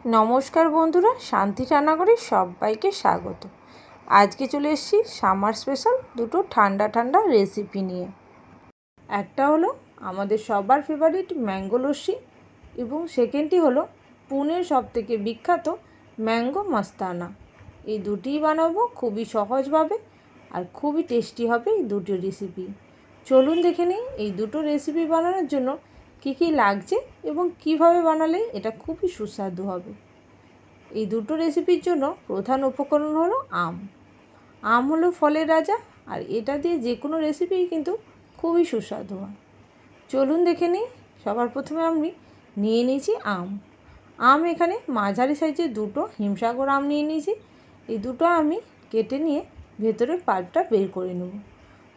নমস্কার বন্ধুরা, শান্তি রান্নাঘরে সবাইকে স্বাগত। আজকে চলে এসেছি সামার স্পেশাল দুটো ঠান্ডা ঠান্ডা রেসিপি নিয়ে। একটা হলো আমাদের সবার ফেভারিট ম্যাঙ্গো লস্যি এবং সেকেন্ডটি হলো পুনের সবথেকে বিখ্যাত ম্যাঙ্গো মাস্তানা। এই দুটিই বানাবো খুবই সহজভাবে আর খুবই টেস্টি হবে এই দুটো রেসিপি। চলুন দেখে নিই এই দুটো রেসিপি বানানোর জন্য কী কী লাগছে এবং কিভাবে বানালে এটা খুবই সুস্বাদু হবে। এই দুটো রেসিপির জন্য প্রধান উপকরণ হলো আম হলো ফলের রাজা, আর এটা দিয়ে যে কোনো রেসিপি কিন্তু খুবই সুস্বাদু হয়। চলুন দেখে নিই। সবার প্রথমে আমি নিয়ে নিয়েছি আম এখানে মাঝারি সাইজের দুটো হিমসাগর আম নিয়ে নিয়েছি। এই দুটো আমি কেটে নিয়ে ভেতরের পাল্পটা বের করে নেব।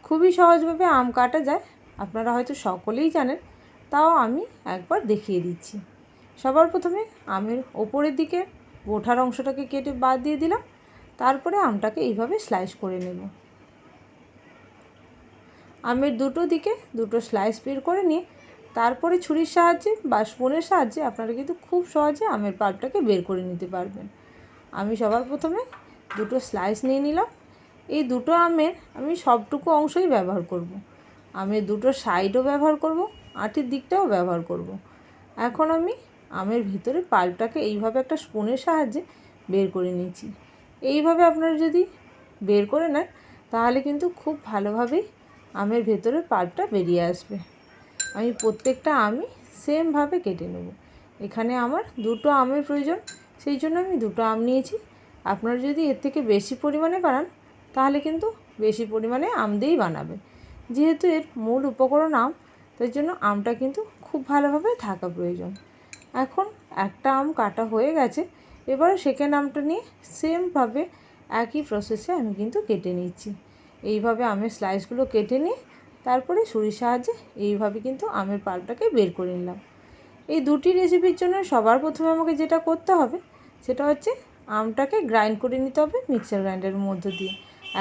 খুবই সহজভাবে আম কাটা যায়, আপনারা হয়তো সকলেই জানেন, তাও আমি একবার দেখিয়ে দিচ্ছি। সবার প্রথমে আমের ওপরের দিকে বোঠার অংশটাকে কেটে বাদ দিয়ে দিলাম। তারপরে আমটাকে এইভাবে স্লাইস করে নেব। আমের দুটো দিকে দুটো স্লাইস বের করে নিয়ে তারপরে ছুরির সাহায্যে বা স্পুনের সাহায্যে আপনারা কিন্তু খুব সহজে আমের পাল্পটাকে বের করে নিতে পারবেন। আমি সবার প্রথমে দুটো স্লাইস নিয়ে নিলাম। এই দুটো আমের আমি সবটুকু অংশই ব্যবহার করব। আমের দুটো সাইডও ব্যবহার করব, আটির দিকটাও ব্যবহার করব। এখন আমি আমের ভিতরে পাল্পটাকে এইভাবে একটা স্পুনের সাহায্যে বের করে নিচ্ছি। এইভাবে আপনারা যদি বের করে নেন তাহলে কিন্তু খুব ভালোভাবেই আমের ভেতরে পাল্পটা বেরিয়ে আসবে। আমি প্রত্যেকটা আমই সেমভাবে কেটে নেব। এখানে আমার দুটো আমের প্রয়োজন, সেই জন্য আমি দুটো আম নিয়েছি। আপনারা যদি এর থেকে বেশি পরিমাণে বানান তাহলে কিন্তু বেশি পরিমাণে আম দিয়েই বানাবেন। যেহেতু এর মূল উপকরণ আম, তার জন্য আমটা কিন্তু খুব ভালোভাবে থাকা প্রয়োজন। এখন একটা আম কাটা হয়ে গেছে, এবার সেকেন্ড আমটা নিয়ে সেমভাবে একই প্রসেসে আমি কিন্তু কেটে নিচ্ছি। এইভাবে আমের স্লাইসগুলো কেটে নিয়ে তারপরে ছুরির সাহায্যে এইভাবে কিন্তু আমের পাল্পটাকে বের করে নিলাম। এই দুটি রেসিপির জন্য সবার প্রথমে আমাকে যেটা করতে হবে সেটা হচ্ছে আমটাকে গ্রাইন্ড করে নিতে হবে মিক্সার গ্রাইন্ডারের মধ্য দিয়ে।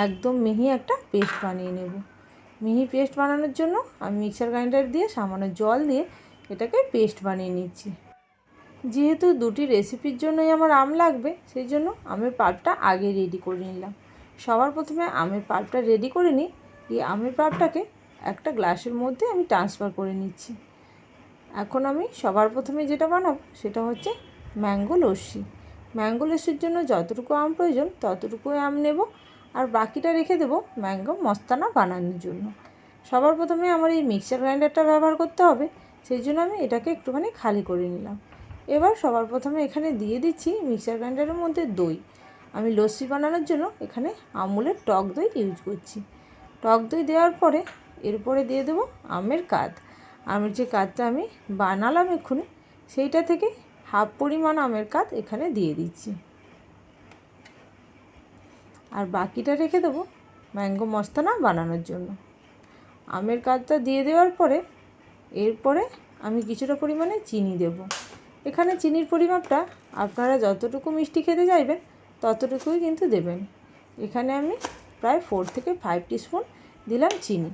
একদম মিহি একটা পেস্ট বানিয়ে নেব। মিহি পেস্ট বানানোর জন্য আমি মিক্সার গ্রাইন্ডার দিয়ে সামান্য জল দিয়ে এটাকে পেস্ট বানিয়ে নিচ্ছি। যেহেতু দুটি রেসিপির জন্যই আমার আম লাগবে, সেই জন্য আমের পাল্পটা আগে রেডি করে নিলাম। সবার প্রথমে আমের পাল্পটা রেডি করে নিই। এই আমের পাল্পটাকে একটা গ্লাসের মধ্যে আমি ট্রান্সফার করে নিচ্ছি। এখন আমি সবার প্রথমে যেটা বানাবো সেটা হচ্ছে ম্যাঙ্গো লস্যি। ম্যাঙ্গো লস্যির জন্য যতটুকু আম প্রয়োজন ততটুকুই আম নেব, আর বাকিটা রেখে দেবো ম্যাঙ্গো মস্তানা বানানোর জন্য। সবার প্রথমে আমার এই মিক্সার গ্রাইন্ডারটা ব্যবহার করতে হবে, সেই জন্য আমি এটাকে একটুখানি খালি করে নিলাম। এবার সবার প্রথমে এখানে দিয়ে দিচ্ছি মিক্সার গ্রাইন্ডারের মধ্যে দই। আমি লস্যি বানানোর জন্য এখানে আমুলের টক দই ইউজ করছি। টক দই দেওয়ার পরে এরপরে দিয়ে দেবো আমের কাত। আমের যে কাতটা আমি বানালাম এক্ষুনি, সেইটা থেকে হাফ পরিমাণ আমের কাত এখানে দিয়ে দিচ্ছি, আর বাকিটা রেখে দেবো ম্যাঙ্গো মস্তানা বানানোর জন্য। আমের কাতটা দিয়ে দেওয়ার পরে এরপরে আমি কিছুটা পরিমাণে চিনি দেব। এখানে চিনির পরিমাপটা আপনারা যতটুকু মিষ্টি খেতে চাইবেন ততটুকুই কিন্তু দেবেন। এখানে আমি প্রায় 4 থেকে 5 টিস্পুন দিলাম চিনি।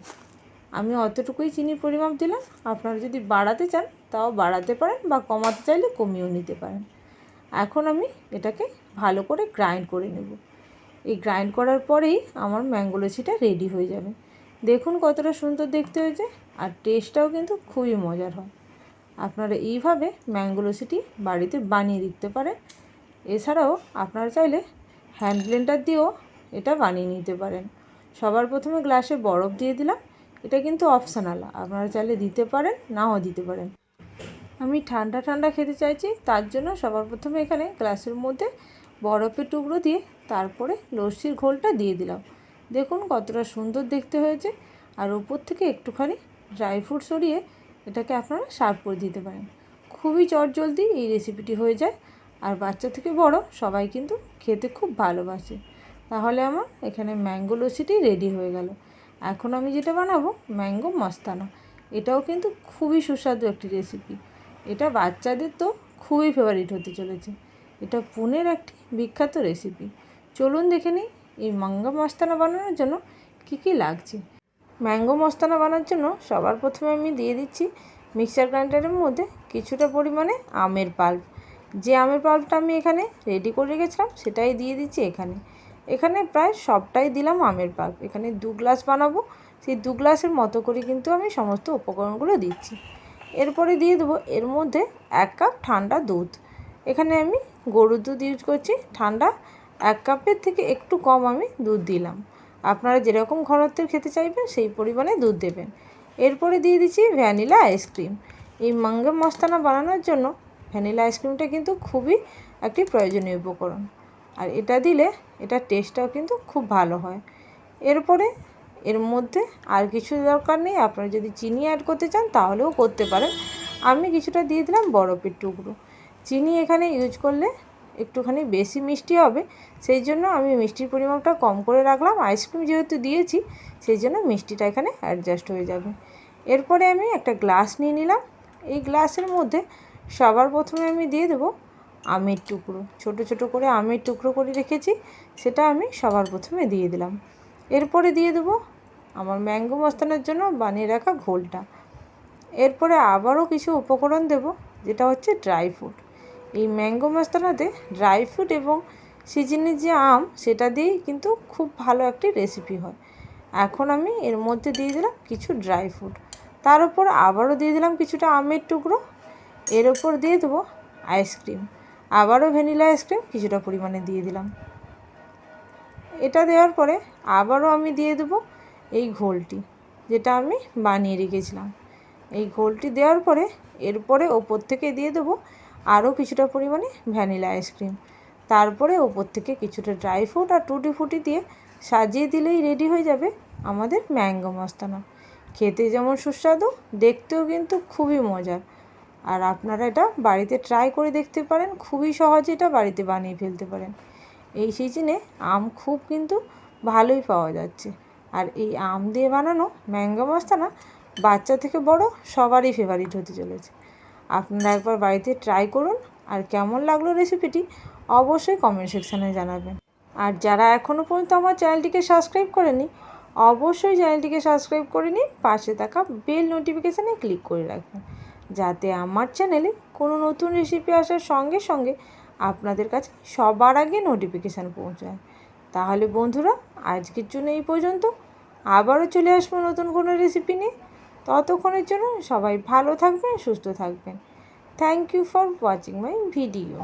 আমি অতটুকুই চিনির পরিমাপ দিলাম। আপনারা যদি বাড়াতে চান তাও বাড়াতে পারেন, বা কমাতে চাইলে কমিয়েও নিতে পারেন। এখন আমি এটাকে ভালো করে গ্রাইন্ড করে নেব। এই গ্রাইন্ড করার পরেই আমার ম্যাঙ্গো লস্যিটা রেডি হয়ে যাবে। দেখুন কতটা সুন্দর দেখতে হয়েছে, আর টেস্টটাও কিন্তু খুবই মজার হয়। আপনারা এইভাবে ম্যাঙ্গো লস্যিটি বাড়িতে বানিয়ে দিতে পারেন। এছাড়াও আপনারা চাইলে হ্যান্ড ব্লেন্ডার দিয়েও এটা বানিয়ে নিতে পারেন। সবার প্রথমে গ্লাসে বরফ দিয়ে দিলাম। এটা কিন্তু অপশনাল, আপনারা চাইলে দিতে পারেন, নাও দিতে পারেন। আমি ঠান্ডা ঠান্ডা খেতে চাইছি, তার জন্য সবার প্রথমে এখানে গ্লাসের মধ্যে বরফের টুকরো দিয়ে তারপরে লস্যির ঘোলটা দিয়ে দিলাম। দেখুন কতটা সুন্দর দেখতে হয়েছে। আর উপর থেকে একটুখানি ড্রাই ফ্রুট সরিয়ে এটাকে আপনারা সার্ভ করে দিতে পারেন। খুবই চটজলদি এই রেসিপিটি হয়ে যায়, আর বাচ্চা থেকে বড় সবাই কিন্তু খেতে খুব ভালোবাসে। তাহলে আমার এখানে ম্যাঙ্গো লস্যিটি রেডি হয়ে গেল। এখন আমি যেটা বানাবো ম্যাঙ্গো মস্তানা। এটাও কিন্তু খুবই সুস্বাদু একটি রেসিপি। এটা বাচ্চাদের তো খুবই ফেভারিট হতে চলেছে। এটা পুনের একটি বিখ্যাত রেসিপি। চলুন দেখে নিই এই ম্যাঙ্গো মস্তানা বানানোর জন্য কী কী লাগছে। ম্যাঙ্গো মস্তানা বানানোর জন্য সবার প্রথমে আমি দিয়ে দিচ্ছি মিক্সার গ্রাইন্ডারের মধ্যে কিছুটা পরিমাণে আমের পাল্প। যে আমের পাল্পটা আমি এখানে রেডি করে রেখেছিলাম সেটাই দিয়ে দিচ্ছি এখানে। এখানে প্রায় সবটাই দিলাম আমের পাল্প। এখানে 2 গ্লাস বানাবো, সেই 2 গ্লাসের মতো করে কিন্তু আমি সমস্ত উপকরণগুলো দিচ্ছি। এরপরে দিয়ে দেবো এর মধ্যে 1 কাপ ঠান্ডা দুধ। এখানে আমি গরুর দুধ ইউজ করছি, ঠান্ডা 1 কাপের থেকে একটু কম আমি দুধ দিলাম। আপনারা যেরকম ঘনত্বের খেতে চাইবেন সেই পরিমাণে দুধ দেবেন। এরপরে দিয়ে দিচ্ছি ভ্যানিলা আইসক্রিম। এই মাঙ্গা মস্তানা বানানোর জন্য ভ্যানিলা আইসক্রিমটা কিন্তু খুবই একটি প্রয়োজনীয় উপকরণ, আর এটা দিলে এটার টেস্টটাও কিন্তু খুব ভালো হয়। এরপরে এর মধ্যে আর কিছু দরকার নেই, আপনারা যদি চিনি অ্যাড করতে চান তাহলেও করতে পারেন। আমি কিছুটা দিয়ে দিলাম বরফের টুকরো। চিনি এখানে ইউজ করলে একটুখানি বেশি মিষ্টি হবে, সেই জন্য আমি মিষ্টির পরিমাণটা কম করে রাখলাম। আইসক্রিম যেহেতু দিয়েছি সেই জন্য মিষ্টিটা এখানে অ্যাডজাস্ট হয়ে যাবে। এরপরে আমি একটা গ্লাস নিয়ে নিলাম। এই গ্লাসের মধ্যে সবার প্রথমে আমি দিয়ে দেবো আমের টুকরো। ছোট ছোট করে আমের টুকরো করে রেখেছি, সেটা আমি সবার প্রথমে দিয়ে দিলাম। এরপরে দিয়ে দেবো আমার ম্যাঙ্গো মস্তানোর জন্য বানিয়ে রাখা ঘোলটা। এরপরে আবারও কিছু উপকরণ দেব, যেটা হচ্ছে ড্রাই ফ্রুট। এই ম্যাঙ্গো মস্তানাতে ড্রাই ফ্রুট এবং সিজনের যে আম সেটা দিয়েই কিন্তু খুব ভালো একটি রেসিপি হয়। এখন আমি এর মধ্যে দিয়ে দিলাম কিছু ড্রাই ফ্রুট, তার উপর আবারও দিয়ে দিলাম কিছুটা আমের টুকরো। এর ওপর দিয়ে দেবো আইসক্রিম, আবারও ভ্যানিলা আইসক্রিম কিছুটা পরিমাণে দিয়ে দিলাম। এটা দেওয়ার পরে আবারও আমি দিয়ে দেবো এই ঘোলটি, যেটা আমি বানিয়ে রেখেছিলাম। এই ঘোলটি দেওয়ার পরে এরপরে ওপর থেকে দিয়ে দেবো আরও কিছুটা পরিমাণে ভ্যানিলা আইসক্রিম। তারপরে ওপর থেকে কিছুটা ড্রাই ফ্রুট আর টুটি ফুটি দিয়ে সাজিয়ে দিলেই রেডি হয়ে যাবে আমাদের ম্যাঙ্গো মস্তানা। খেতে যেমন সুস্বাদু, দেখতেও কিন্তু খুবই মজার। আর আপনারা এটা বাড়িতে ট্রাই করে দেখতে পারেন, খুবই সহজে এটা বাড়িতে বানিয়ে ফেলতে পারেন। এই সিজনে আম খুব কিন্তু ভালোই পাওয়া যাচ্ছে, আর এই আম দিয়ে বানানো ম্যাঙ্গো মস্তানা বাচ্চা থেকে বড় সবারই ফেভারিট হতে চলেছে। আপনারা একবার বাড়িতে ট্রাই করুন, আর কেমন লাগলো রেসিপিটি অবশ্যই কমেন্ট সেকশানে জানাবেন। আর যারা এখনও পর্যন্ত আমার চ্যানেলটিকে সাবস্ক্রাইব করেনি, অবশ্যই চ্যানেলটিকে সাবস্ক্রাইব করে নিন, পাশে থাকা বেল নোটিফিকেশানে ক্লিক করে রাখবেন, যাতে আমার চ্যানেলে কোনো নতুন রেসিপি আসার সঙ্গে সঙ্গে আপনাদের কাছে সবার আগে নোটিফিকেশান পৌঁছায়। তাহলে বন্ধুরা, আজকের জন্য এই পর্যন্ত। আবারও চলে আসবো নতুন কোনো রেসিপি নিয়ে। ততক্ষণের জন্য সবাই ভালো থাকবেন, সুস্থ থাকবেন। Thank you for watching my video.